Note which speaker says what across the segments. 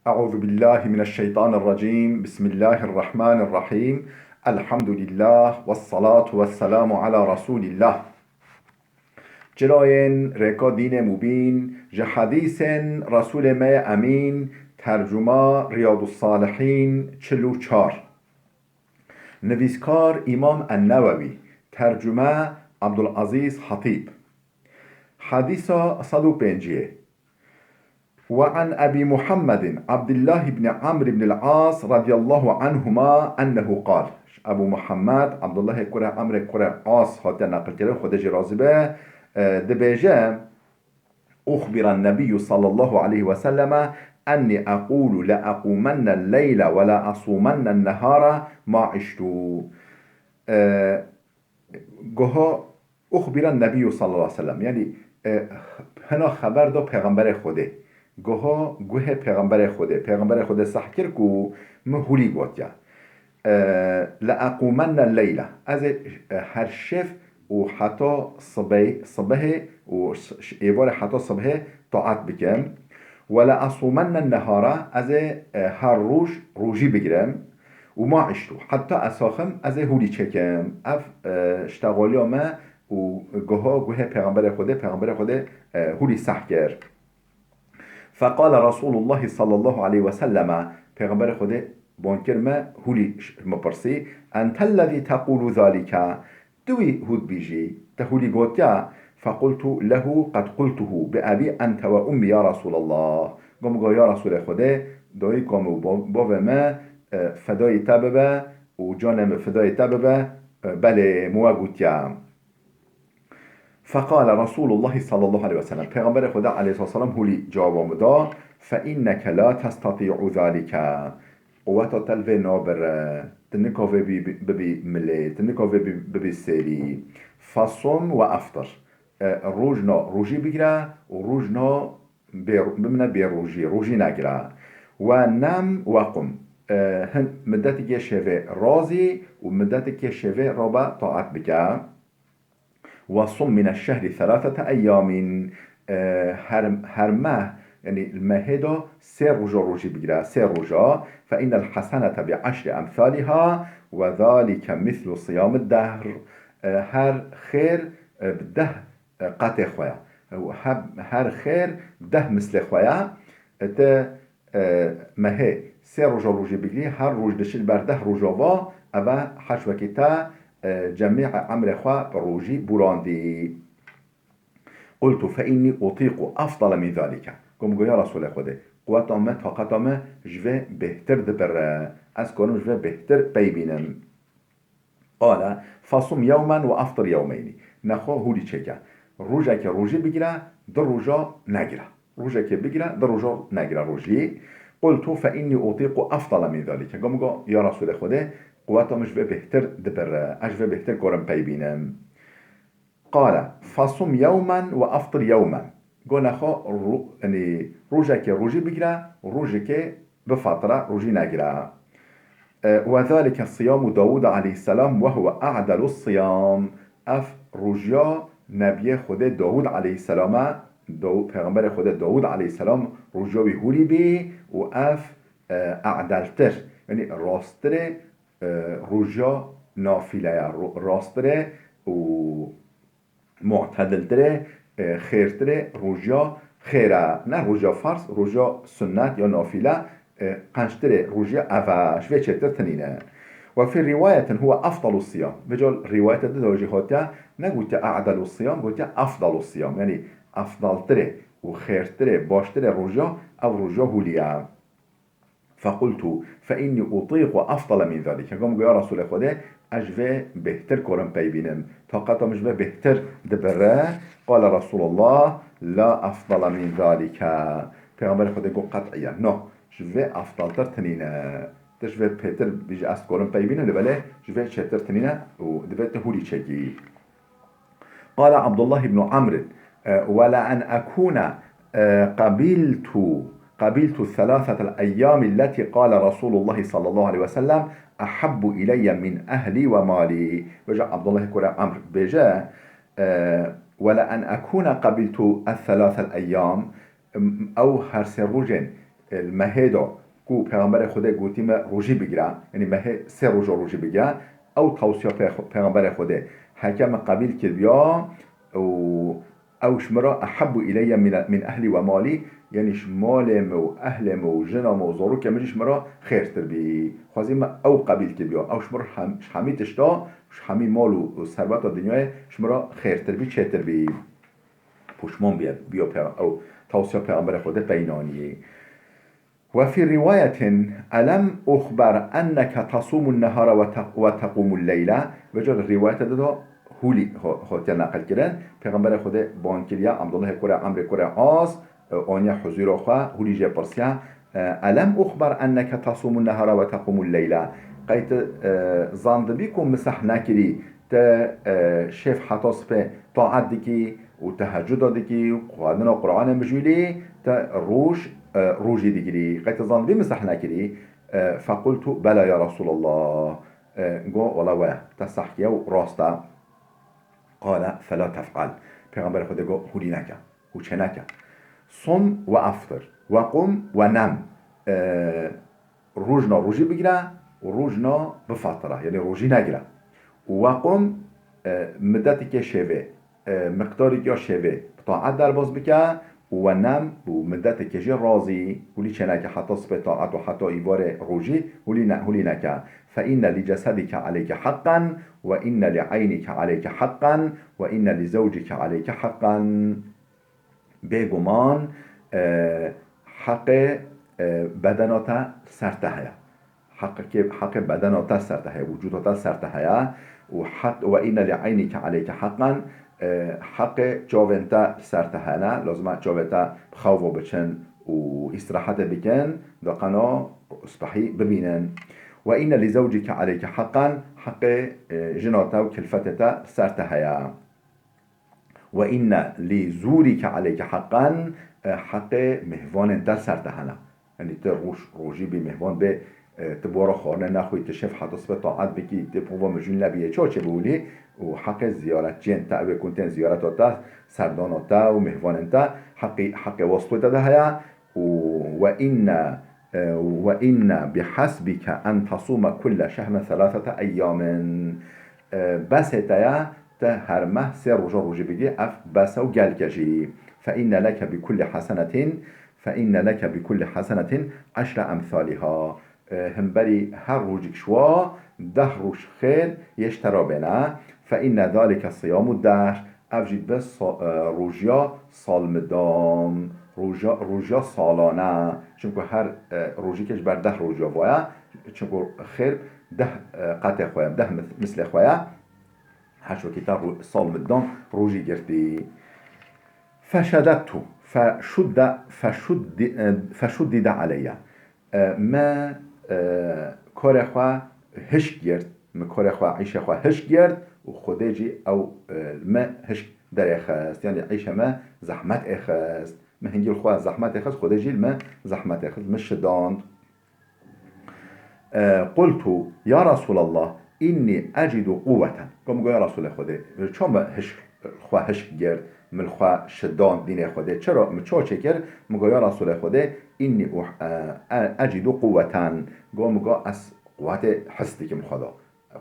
Speaker 1: أعوذ بالله من الشيطان الرجيم. بسم الله الرحمن الرحيم. الحمد لله والصلاة والسلام على رسول الله. جراين ركا دين مبين جحديث رسول ما أمين. ترجمة رياض الصالحين 44. نویسکار امام النووي. ترجمة عبدالعزيز خطيب. حديث 150. وعن أبي محمد عبد الله بن عمرو بن العاص رضي الله عنهما أنه قال. أبو محمد عبد الله كره عمرو كره عاص هات نقل كده خدش رازبه دبيجة. أخبر النبي صلى الله عليه وسلم أني أقول لأقومن الليل ولا أصومن النهار ما عشت. گوها أخبر النبي صلى الله عليه وسلم يعني هنا خبر دو پیغمبر خوده گوها گوه پیغمبر خوده صح کر کو مهولی گوتیا لأقومن الليلة از هر شف و حتی صبح و ایوار حتی صبح طاعت بکم ولا أصومن النهار از هر روجی بگیرم و ما عشتو حتی اساخم از هولی چکم اف اشتغالی ما و گوه پیغمبر خوده هولی صح کرد. فقال رسول الله صلى الله عليه وسلم پیغمبر خدا بانکر ما هولی مپرسی انت الذي تقول ذلك دوی هود بیجی تهولی گوتیا. فقلت له قد قلته بأبي أنت وأمي يا رسول الله. قم يا رسول خدا دایی کام و باو ما فدای تببه و جانم فدای تببه بله موا گوتیا. فقال رسول الله صلى الله عليه وسلم پیغمبر خدا علیه السلام هولی جواب مدا فإنك لا تستطيع ذلك قوات تلوي نابر تنكوفي ببي ملي تنكوفي ببي سيري فصم وأفطر روجنا روجي بگیره و روجنا بمنا روجي نگیره ونم وقم مدتی که شوه رازي ومدتی که شوه رابع طاعت بکه وصم من الشهر 3 أيام هر ماه يعني المهدا 3 رجا روجي بگیره 3 رجا فإن الحسنة بعشر أمثالها وذلك مثل صيام الدهر. هر خير بده قطع خويا هر خير ده مثل خويا ت مهه 3 رجا روجي بگیری هر روج دشل بر 10 رجا و أبا حشوكتا جميع عمر خوا روجي براندي. قلت فإني أطيق أفضل من ذلك. قم يا رسول خدا قواتما طاقتما جوه بهتر دبر از کنم جوه بهتر بيبينم. قال فصم يوما وأفطر يومين. نخوا هولي چكا روجا که روجي بگیره در روجا نگیره روجا که بگیره در روجا نگیره روجي. قلت فإني أطيق أفضل من ذلك. قم يا رسول خدا قواتم جوه بهتر دبر اجوه بهتر كورم بيبينم. قال فصم يوما وأفطر يوما. قلنا خو يعني روجك روجي بقرا روجك بفترة روجي نقرا. وذلك صيام داود عليه السلام وهو أعدل الصيام. اف روجيا نبي خود داود عليه السلام پیغمبر خود داود عليه السلام روجيا بهولي بي و اف أعدلتر يعني راستر روجا نافله راستره و معتدلتره خیرتره روجا خیره نه روجا فرض روجا سنت یا نافله قنشتره روجا اوش و چتر تنینه. وفي رواية هو أفضل الصيام. بجال رواية ده هاتيا نقولت أعدل الصيام قلت أفضل الصيام يعني أفضل تره وخير تره باش تره روجا أو روجا هوليا. فقلت فإني أطيق أفضل من ذلك. قام يا رسول خدا أجوه بهتر كورم بيبينم طاقتم أجوه بهتر دبره. قال رسول الله لا أفضل من ذلك. پیغمبر خدا قو قطعيا نه جوه أفضل تر تنينه تجوه بهتر بيجي أست كورم بيبينه لبله جوه شتر تنينه ودبه تهولي چكي. قال عبد الله بن عمرو ولا أن أكون قبلت 3 الأيام التي قال رسول الله صلى الله عليه وسلم أحب إلي من أهلي ومالي. وجاء عبد الله كرة عمرو بجاء ولا أن أكون قبلت 3 الأيام أو هرسروجن المهدا کو پیغمبر خدا گوتیم روژی بگیره، یعنی مه 3 روز روژی بگیره، او توصیه پیغمبر خدا حکم قبیل کرد بیا او شمرا احب الی من اهلی و مالی، یعنی مالم و اهلم و جنم و زورو که مجیش مرا خیرتر بی خوازیم او قبیل که بیا او شمرا همی تشتا همی مال و ثروت و دنیای شمرا خیرتر بی چهتر بی پشمان بیا او توصیه پیغمبر خدا بینانیه. وفي رواية ألم أخبر أنك تصوم النهار وتقوم الليل، وجد الرواية ده هولي هاتي نقل كرن پیغمبر خدا بانكريا عبد الله كورا عمرو كورا عاص آنيا حضور خوا هولي جي برسيا ألم أخبر أنك تصوم النهار وتقوم الليل، قيت ظند بكم مسح نكري تا شيف حتاس به طاعت دكي وتهجد دكي وقادنا قرآن مجولي تا روجي ديجري قيت ظن بمسح نكري فقلت بلى يا رسول الله قو والله واه تسحكي وراستا قال فلا تفعل پیغمبر خدا قو هولي نكا هوچه نكا صم وافطر وقم ونم روجنا روجي بگیره و روجنا بفطره یعنی روجی نگیره وقم مدتی که شوه مقداری که شوه طاعت در باز بکه و نم و مدت کجی راضی ولی چنکه حتی سب طاعت و حتی ایوار روجی ولی نکه فإن لجسدك عليك حقا وإن لعينك عليك حقا وإن لزوجك عليك حقا. بگمان حق بدنات سرتهیا حق بدنات سرتهیا وجودات سرتهیا و حق وإن لعينك عليك حقا حق جاونتا سرتهانه لازم جاونتا خواب بچن و استراحت بکن دقنا اصبحي ببینن و این لزوجك عليك حقا حق جناتا و کلفتتا سرتهیا و این لزورك عليك حقا حق مهوان در سرتهانه یعنی روجی بی مهوان به تبورا خانه نخوی تشف حتی سبت طاعت بکی تبوا مجون لبیه چه بولی و حق زیارت جن تا و کنتن زیارت تا سردان تا و مهوان تا حق واسطه ده هيا و این بحسبك ان تصوم كل شهر 3 ايام بس تایا تا هر ماه 3 روز بگی اف بس و گل کشی فإن لك بكل حسنة 10 امثالها هم بری هر روزك شوا 10 روز خير يشترى بنا فإن ذلك صيام الدهر افجد بس روجيا سال مدام روجيا سالانه چونکه هر روزی کش بر 10 روزیا وایا چونکه خیر 10 قطع خوایم 10 مثل خوایا هشو کتاب سال مدام روزی گرتی فشددت فشدد علي ما کار خوا هش گرد کار خوا عیشه خوا هش گرد و خودجی او ما هش در اخست یعنی عیشه ما زحمت اخست ما هنگی خوا زحمت اخست خودجی ما زحمت اخست مش داند. قلت يا رسول الله إني أجد قوة قم يا رسول خدا چون هش خوا هش گرد من خوا شدان دین خدا چرا چه چکر مگه یا رسول خدا اینی اجد قوتن گم از قوت حستی که خدا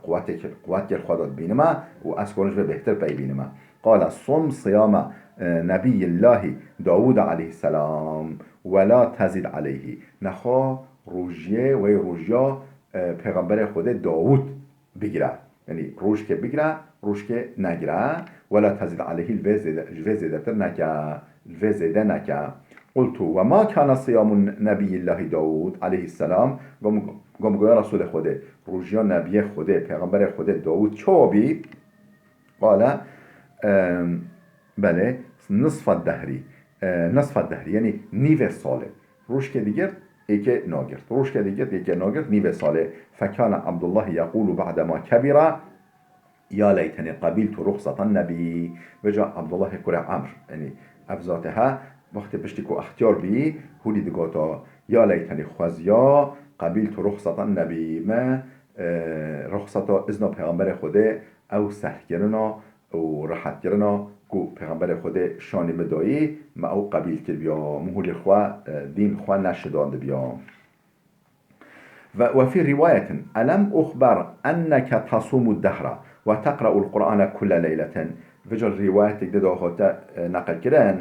Speaker 1: قوت که خدا بینم و از کنش به بهتر پی بینم. قال صم صيام نبی الله داود علیه السلام ولا تزد علیه نخوا روژه و روژیا پیغمبر خدا داود بگیره یعنی روش که بگیره روش که نگیره ولا تزد عليه الوزيدة نكا. قلت وما كان صيام نبي الله داود عليه السلام قام يا رسول خدا روجيا نبي خدا پیغمبر خدا داود چوبي قال بله نصف الدهر يعني نيف ساله روش که دیگر ایک ناگرد روش که دیگر ایک ناگرد نیو ساله. فكان عبد الله يقول بعد ما كبر يا ليتني قبلت رخصة النبي وجا عبد الله كورا عمر يعني افزاتها وقت بشتكو اختيار بي هولي دقاتا يا ليتني خوزيا قبلت رخصة النبي ما رخصة اذن پیغمبر خدا او سهل گرنا و راحت کردنا کو پیغمبر خود شان مدایی ما او قبیل کرد بیا مهول خواه دین خواه نشداند بیا وفي رواية ألم أخبر أنك تصوم الدهر وتقرأ القرآن كل ليلة وجل رواية تقدر هاتا نقل كران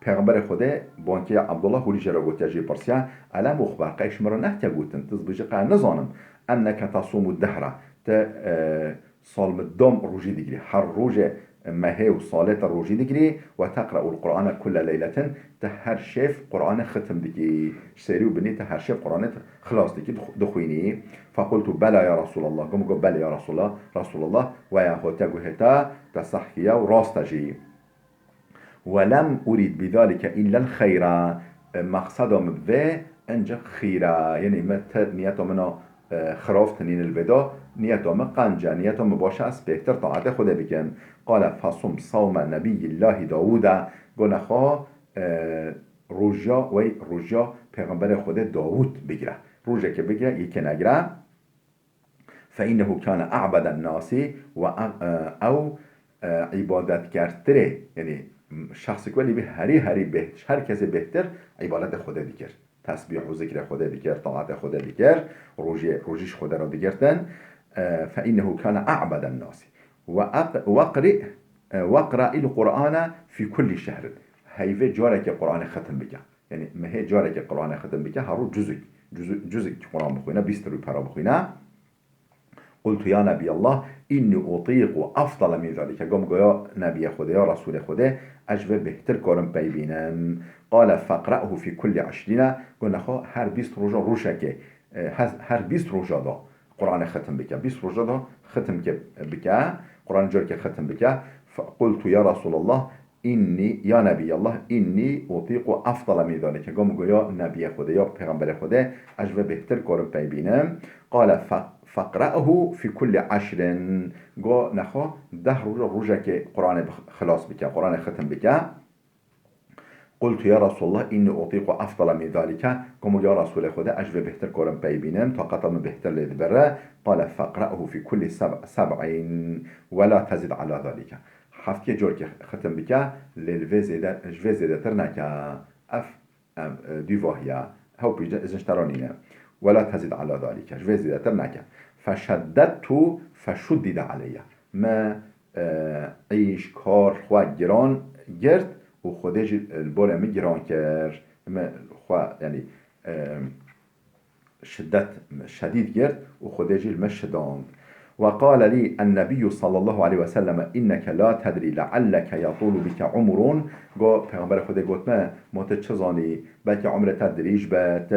Speaker 1: پیغمبر خوده بانکی عبدالله هولی جرا گوت جی پرسیا علم اخبر قیش مرا نهتا گوتن تزبیج قا نزانم انک تصوم الدهر تا صالم الدم روجی دیگری هر روز مهی و صالت روجی دیگری و تقرأ القرآن كل ليلة تا هر شف قرآن ختم دیگی سری و بنی تا هر شف قرآن خلاص دیگی دخوینی فقلت بلا یا رسول الله قم قل بلا یا رسول الله و یا هاتا گوهتا تصحکیا و راست جی ولم أريد بذلك إلا الخير مقصدم به انجا خيرا يعني متى نيتو منا خراف تنين الودا نيتو قنجا نيتو باشه از بهتر طاعت خدا بكن قال فصم صوم نبي الله داود قلنا خوا رجا پیغمبر خدا داود بگیره رجا که بگیره یکی نگیره فإنه كان أعبد الناس أو عبادت کردتره يعني شخصی که به هر کسی بهتر عبادت خدا دیگر تسبیح و ذکر خدا دیگر طاعت خدا دیگر روزیش خدا را دیگرتن فإنه كان أعبد الناس وقرأ القرآن في كل شهر هیوه جاره که قرآن ختم بکن یعنی مهه جاره که قرآن ختم بکن هر رو جزء که قرآن بخوینه 20 روی پرا بخوینه قلت يا نبي الله إني أطيق أفضل من ذلك قم قيا نبي خدا يا رسول خدا أجب بهتر كارم بيبينم قال فقرأه في كل 20 قلنا خو هر 20 رجا روشك هر 20 رجا دا قرآن ختم بك 20 رجا دا ختم بك قرآن جارك ختم بك فقلت يا رسول الله إني يا نبي الله إني أطيق أفضل من ذلك قم قيا نبي خدا يا پیغمبر خدا أجب بهتر كارم بيبينم قال فقرأه في كل 10 قال نخو 10 روزه که قرآن خلاص بك قرآن ختم بك قلت يا رسول الله إني أطيق أفضل من ذلك قم يا رسول خدا أجب بهتر كورم بيبينم طاقتم بهتر لذبره قال فقرأه في كل 7 ولا تزد على ذلك حفتي جور که ختم بك للوي زيادة ترنك اف ديواهيا هو بيجا ازنش ترانينه ولا تزد على ذلك جوي زيادة ترنك فشددت فشدد علي ما عيش کار خواه گران گرد و خودش البول می گران کرد ما خواه يعني شدید گرد و خودش المشدان وقال لي النبي صلى الله عليه وسلم إنك لا تدري لعلك يطول بك عمر قال پیغمبر خدا گفت ما چه زانی بلکه عمرت تدریج بات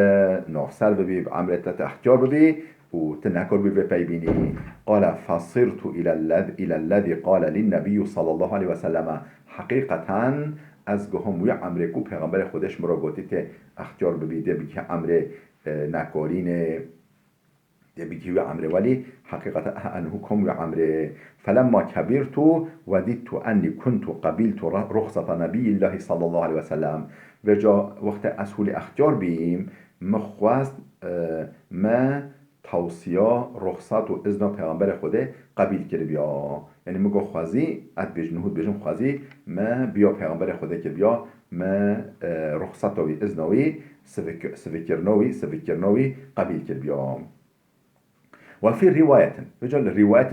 Speaker 1: نافسر ببی عمرت احتیار ببی و تنكر ببيبيني قال فصرت إلى الذي قال للنبي صلى الله عليه وسلم حقيقة از گهم وی عمره کو پیغمبر خودش مرا گفتی ته اختیار ببیده بی که عمره نکارینه بيجي عمري ولي حقيقة أنه كم عمري فلما كبرت وددت أني كنت قبلت رخصة نبي الله صلى الله عليه وسلم وجا وقت أسهل اختيار بيم مخواست ما توصية رخصة و إذن پیغمبر خوده قبیل کرد بیا یعنی مگو خوازی اد بجنهود بجم خوازی ما بیا پیغمبر خوده که بیا ما رخصت و إذنوي سفكرنوي قبیل کرد بیا وفي رواية رجل رواية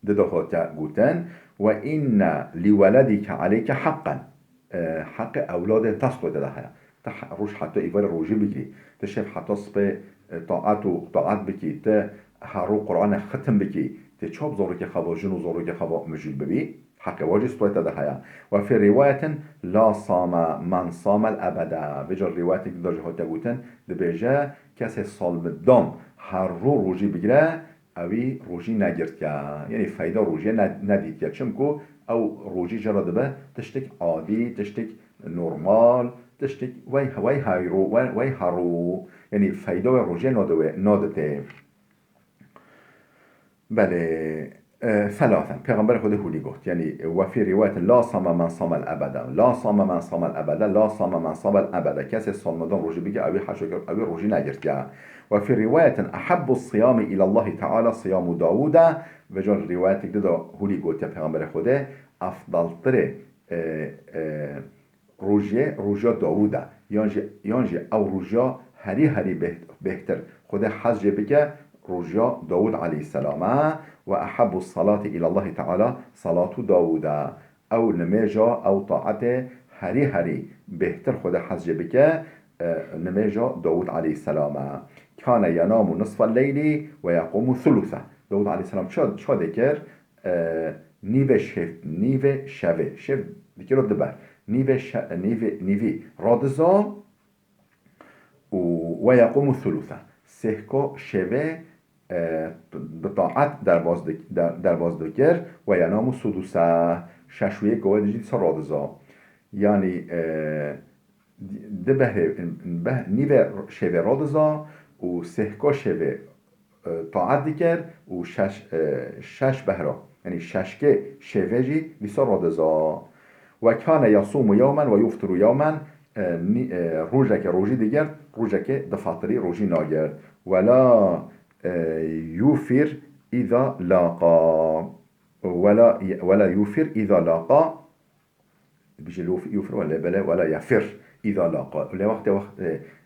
Speaker 1: ده هاتا قوتن وإن لولدك عليك حقا حق أولاد تصل ده روش حتى إيوار روجي بكي تشف حتى صبي طاعات بكي تهارو قرآن ختم بكي تشوب زورك خبا جنو زورك خبا مجيل ببي حق واجي صوت ده وفي رواية لا صام من صام الأبدا بجل رواية ده هاتا قوتن ده بيجا كسي صالب الدم هر روزی بگیره اوی روزی نگرد که یعنی فایده روزی ندید که چمکو او روزی جرده به تشتک عادی تشتک نورمال تشتک وی هارو یعنی فایده روزی نادته بله ثلاثا پیغمبر خود هولی گفت یعنی و فی روایت لا صام من صام الابدا لا صام من صام الابدا لا صام من صام الابدا کسی صومدان روزی بگه اوی حشو کرد اوی روزی نگرد که و فی روایت احب الصيام الى الله تعالی صيام داوود و جان روایت که دا هولی گفت پیغمبر خود افضل تر روژه داووده یانجی او روژه هری بهتر خود حج بگه روژه داوود علیه السلام و احب الصلاة الى الله تعالی صلاة داوود او نميجا او طاعته هری بهتر خود حج بگه نميجا داوود علیه السلام كان ينام نصف الليل و يقوم ثلثه داوود علیه السلام چه دکر نیو شوه دکر رو دبر نیوی رادزا و یقوم ثلثه سهکو شوه بطاعت در باز دکر و ینام سدوسه ششویه گوه دیجی سا رادزا یعنی ده نیو شوه رادزا و سهکو شوه طاعت دکر و شش بهرا یعنی ششکه شوه جی بیسا رادزا و کان یصوم یوما و یفطر یوما روزه که روزی دیگر روزه که دفاتری روزی ناگرد ولا یوفر اذا لاقا ولا یوفر اذا لاقا بیشه یوفر ولا یفر اذا لاقا ولی وقت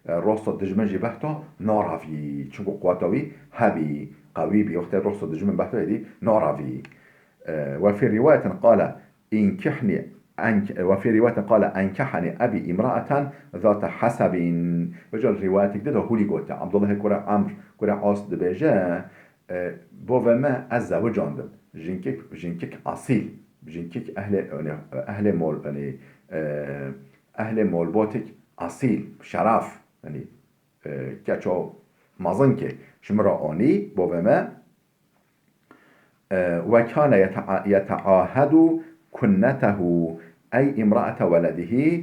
Speaker 1: راست دجمن بحتا ناراوی چون قواتاوی هبی قوی بی وقت راست دجمن بحتا هدی ناراوی و فی روایت قال انكحني وفي رواية قال أنكحني أبي امرأة ذات حسب وجل رواية كده هولي قلت عبد الله كرة عمرو كرة عاص دبيجا بوفما الزوجاندم جنكك أصيل جنكك أهل مول يعني أهل مول بوتك أصيل شرف يعني كاتشو مازنك شمرا آني بوفما وكان يتعاهد كنته أي امرأة ولده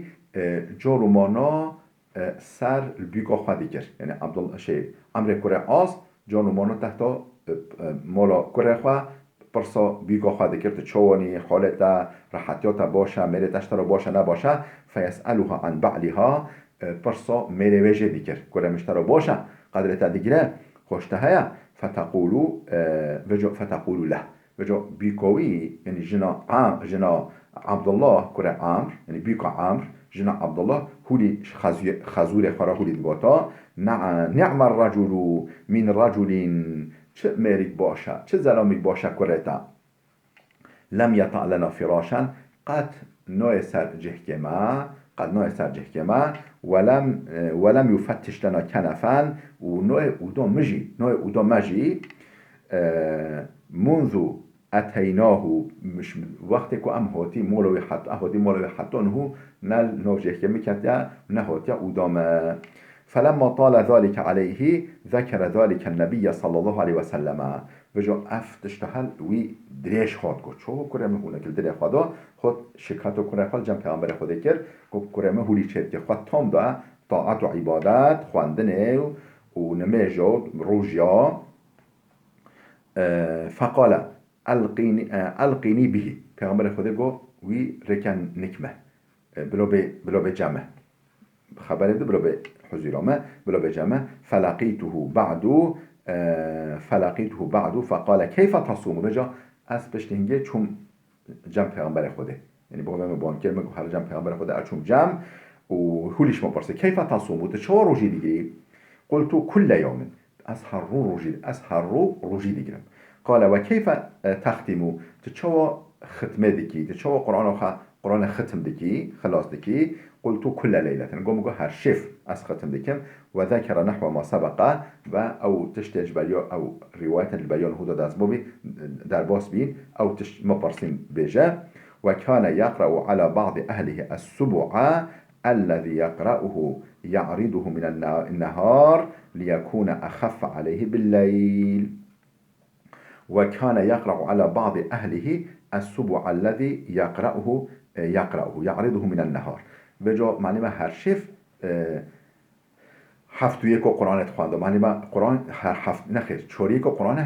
Speaker 1: جارمانا سر البيقا خواهد ديگر يعني عبد الله شيء عمرو كره عاص جارمانا تحت مالا كره خواه برسا بيقا خواهد ديگر تشواني خالتا راحتياتا باشا ميرتشتا را باشا نباشا فيسألها عن بعلها برسا ميري وجه ديگر كره مشترا باشا قدرتا ديگره خوشتهايا فتقولوا له وجا بيكوي يعني جنا عبد الله كره عمرو يعني بيكو عمرو جنا عبد الله هولي خزور خرا هولي دباتا نعم الرجل من رجل چه ميريك باشا چه زلاميك باشا كرتا لم يطع لنا فراشا قد نوع سر جهكما ولم يفتش لنا كنفا ونوع ودو مجي منذ اتیناه مش وقتی که ام هاتی مولوی حتی انه نل نوجه که میکرد نه هاتی اودامه فلما طال ذلك عليه ذكر ذلك النبي صلى الله عليه وسلم وجا افتشتهل وی دریش خود گفت چو کرم اون که دریش خود شکایت کنه خود جمع پیامبر خود کرد گفت کرم هولی چت که خود تام دا طاعت و عبادت خواندن و نمیجاد روزیا فقال القینی به پیغمبر خدا گفت وی رکن نکمه بلو به جمع خبره ده بلو به حضورامه بلو به جمع فلقیته بعد فقال کیف تصوم بجا از پشتینگه چون جمع پیغمبر خدا یعنی با من بانکر میگه هر جمع پیغمبر خدا چون جمع و هولیش مپرسه کیف تصوم تو چه روزی دیگه قلت كل يوم از هر رو روزی دیگرم قال و کیف تختمو تشوا ختمه دکی تشوا قرآن ختم دکی خلاص دکی قلت كل ليلة قوم هر شف از ختم دکم و ذكر نحو ما سبق و او تشتج بيان او رواية البيان هو در باس بين او مبرسين بجا وكان يقرأ على بعض أهله السبع الذي يقرأه يعرضه من النهار ليكون أخف عليه بالليل وكان يقرأ على بعض أهله السبع الذي يقرأه يعرضه من النهار وجا معنی هر شف هفت یک قرآن خوانده معنی قرآن هر هفت نخیر چوری که قرآن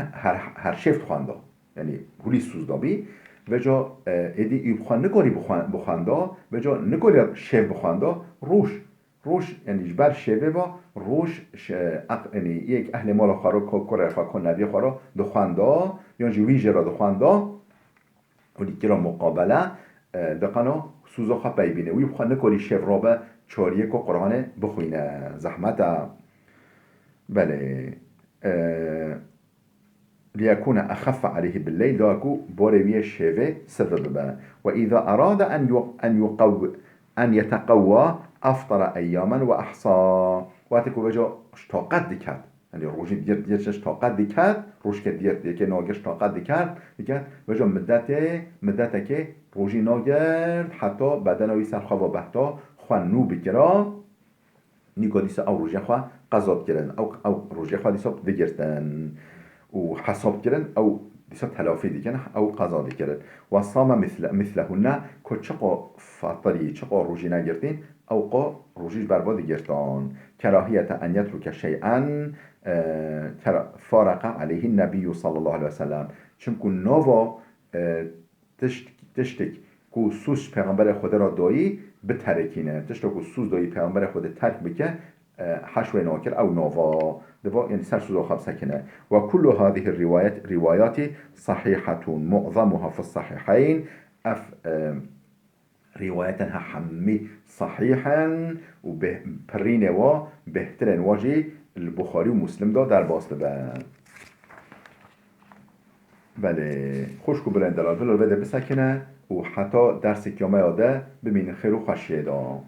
Speaker 1: هر شفت خوانده یعنی هولی سوزدابی و جا ایدی ایبخوان نگاری بخواندا و جا نگاری شیف بخواندا روش یعنی جبر شیوه با روش یعنی یک اهل مال خارو کره خاکن نبی خارو دخواندا یا جویجه را دخواندا و دیگه را مقابله دقنا سوزا خواه بیبینه وی بخواه نکاری شیف را به چاریه که قرآن بخوینه زحمت بله ليكون أخف عليه بالليل داكو بوريوية شيفي سبب با وإذا أراد أن يتقوى أفطر أياما وأحصى واتكو بجا اشتاقت ديكات يعني روشي دير اشتاقت ديكات روش كدير که ناگر اشتاقت ديكات بجا مدته روشي ناگر حتى بدنوي سرخوا بحتا خوانو بكرا نیکو دیسا او روژه خواه قضاب گرن او روژه خواه دیسا بگرتن و حساب گرن او دیسا تلافی دیگن او قضا دیگرن و صام مثلهن که چقا فطری چقا روژی نگرتین او قا روژیش برباد گرتان کراهیت ان یترک شیئا فارق علیه النبی صلی الله علیه وسلم چون نوا تشتک که سوش پیغمبر خود را دایی بترکینه تشتا که سوز دایی پیغمبر خود ترک بکه حشو ناکر او نووا دوا يعني سر سوز خب سكنه وكل هذه الروايات صحيحة معظمها في الصحيحين روايتها حمي صحيحا وبرين و بهترين واجي البخاري ومسلم دا در باست بله خوشكو بلند دلال بده بسكنه و حتی درس کیامه یاده ببین خیر و خشیه دا